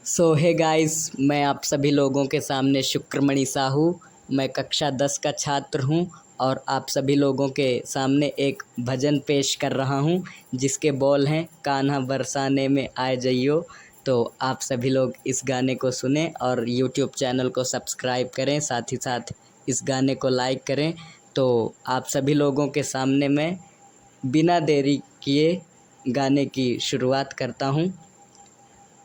सो hey guys, मैं आप सभी लोगों के सामने शुक्रमणि साहू। मैं कक्षा 10 का छात्र हूँ और आप सभी लोगों के सामने एक भजन पेश कर रहा हूँ जिसके बोल हैं कान्हा बरसाने में आए जइयो। तो आप सभी लोग इस गाने को सुने और यूट्यूब चैनल को सब्सक्राइब करें, साथ ही साथ इस गाने को लाइक करें। तो आप सभी लोगों के सामने मैं बिना देरी किए गाने की शुरुआत करता हूँ।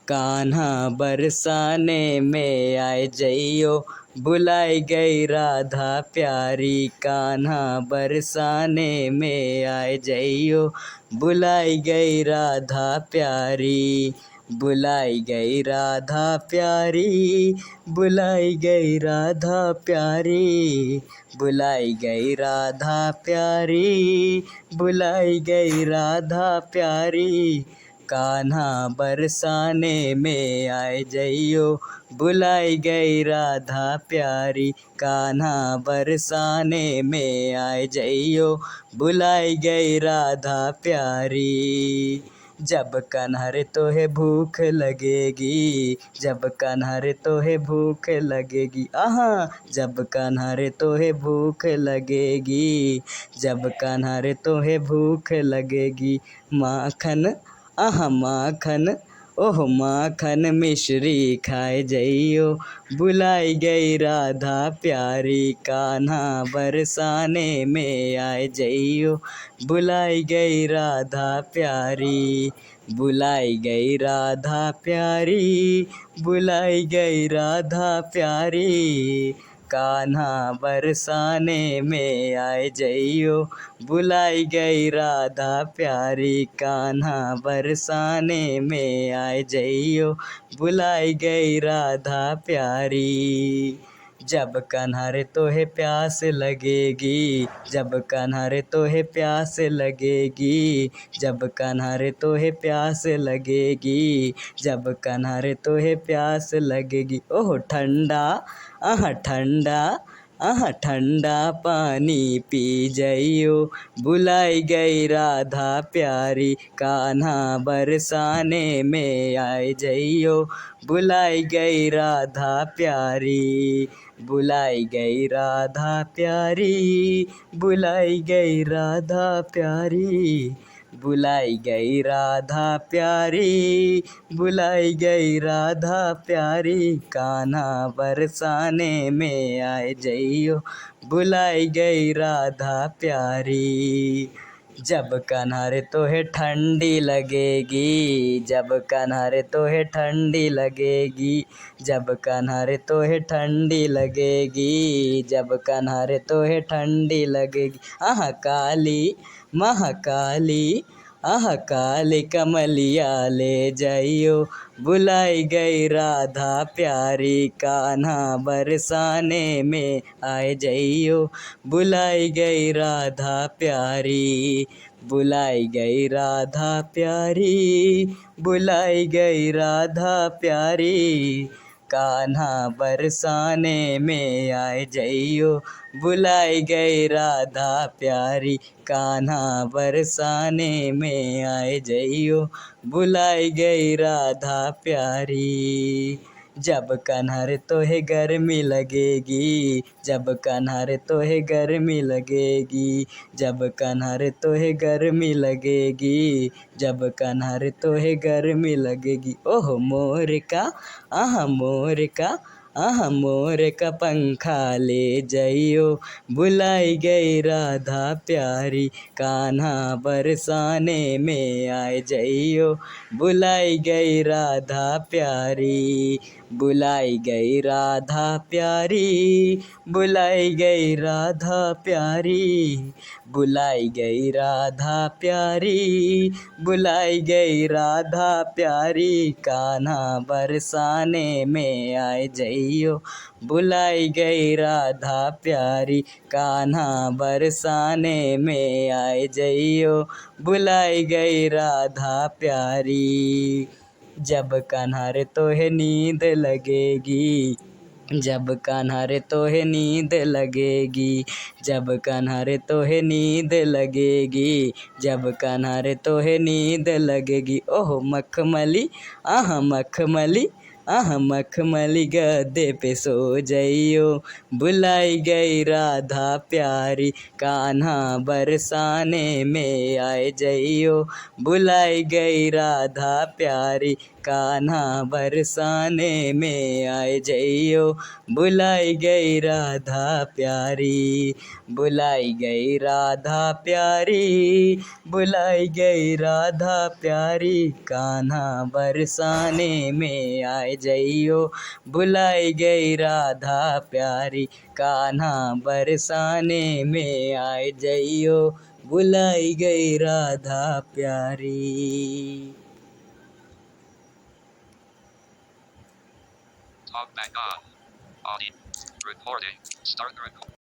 कान्हा बरसाने में आए जइयो, बुलाई गई राधा प्यारी। कान्हा बरसाने में आए जइयो, बुलाई गई राधा प्यारी। बुलाई गई राधा प्यारी, बुलाई गई राधा प्यारी। बुलाई गई राधा प्यारी, बुलाई गई राधा प्यारी। कान्हा बरसाने में आए जइयो, बुलाई गई राधा प्यारी। कान्हा बरसाने में आए जइयो, बुलाई गई राधा प्यारी। जब कान्हा रे तोहे भूख लगेगी, जब कान्हा रे तोहे भूख लगेगी, आहा। जब कान्हा रे तोहे भूख लगेगी, जब कान्हा रे तोहे भूख लगेगी। माखन आहा माखन, ओह माखन मिश्री खाए जइयो, बुलाई गई राधा प्यारी। कान्हा बरसाने में आए जइयो, बुलाई गई राधा प्यारी। बुलाई गई राधा प्यारी, बुलाई गई राधा प्यारी। कान्हा बरसाने में आए जइयो, बुलाई गई राधा प्यारी। कान्हा बरसाने में आए जइयो, बुलाई गई राधा प्यारी। जब कान्हा रे तोहे प्यास लगेगी, जब कान्हा रे तोहे प्यास लगेगी, जब कान्हा रे तोहे प्यास लगेगी, जब कान्हा रे तोहे प्यास लगेगी। ओह ठंडा आहा ठंडा, आहा ठंडा पानी पी जइयो, बुलाई गई राधा प्यारी। कान्हा बरसाने में आए जइयो, बुलाई गई राधा प्यारी। बुलाई गई राधा प्यारी, बुलाई गई राधा प्यारी। बुलाई गई राधा प्यारी, बुलाई गई राधा प्यारी। कान्हा बरसाने में आए जइयो, बुलाई गई राधा प्यारी। जब कान्हा रे तोहे ठंडी लगेगी, जब कान्हा रे तोहे ठंडी लगेगी, जब कान्हा रे तोहे ठंडी लगेगी, जब कान्हा रे तोहे ठंडी लगेगी। आहा काली महाकाली, आहा काली कमलिया ले जइयो, बुलाई गई राधा प्यारी। कान्हा बरसाने में आए जइयो, बुलाई गई राधा प्यारी। बुलाई गई राधा प्यारी, बुलाई गई राधा प्यारी। कान्हा बरसाने में आए जइयो, बुलाई गई राधा प्यारी। कान्हा बरसाने में आए जइयो, बुलाई गई राधा प्यारी। जब कान्हा रे तोहे गर्मी लगेगी, जब कान्हा रे तोहे गर्मी लगेगी, जब कान्हा रे तोहे गर्मी लगेगी, जब कान्हा रे तोहे गर्मी लगेगी। ओह मोर का आहा मोर का, आहा मोर का पंखा ले जइयो, बुलाई गई राधा प्यारी। कान्हा बरसाने में आए जइयो, बुलाई गई राधा प्यारी। बुलाई गई राधा प्यारी, बुलाई गई राधा प्यारी। बुलाई गई राधा प्यारी, बुलाई गई राधा प्यारी। कान्हा बरसाने में आए जइयो, बुलाई गई राधा प्यारी। कान्हा बरसाने में आए जइयो, बुलाई गई राधा प्यारी। जब कान्हा रे तोहे नींद लगेगी, जब कान्हा रे तोहे नींद लगेगी, जब कान्हा रे तोहे नींद लगेगी, जब कान्हा रे तोहे नींद लगेगी। ओह मखमली आहा मखमली, आह मखमली गद्दे पे सो जइयो, बुलाई गई राधा प्यारी, कान्हा बरसाने में आए जइयो, बुलाई गई राधा प्यारी, कान्हा बरसाने में आए जइयो, बुलाई गई राधा प्यारी, बुलाई गई राधा प्यारी, बुलाई गई राधा प्यारी, कान्हा बरसाने में आए जइयो, बुलाई गई राधा प्यारी, कान्हा बरसाने में आए जइयो, बुलाई गई राधा प्यारी। Talk back on. Recording. Start the recording.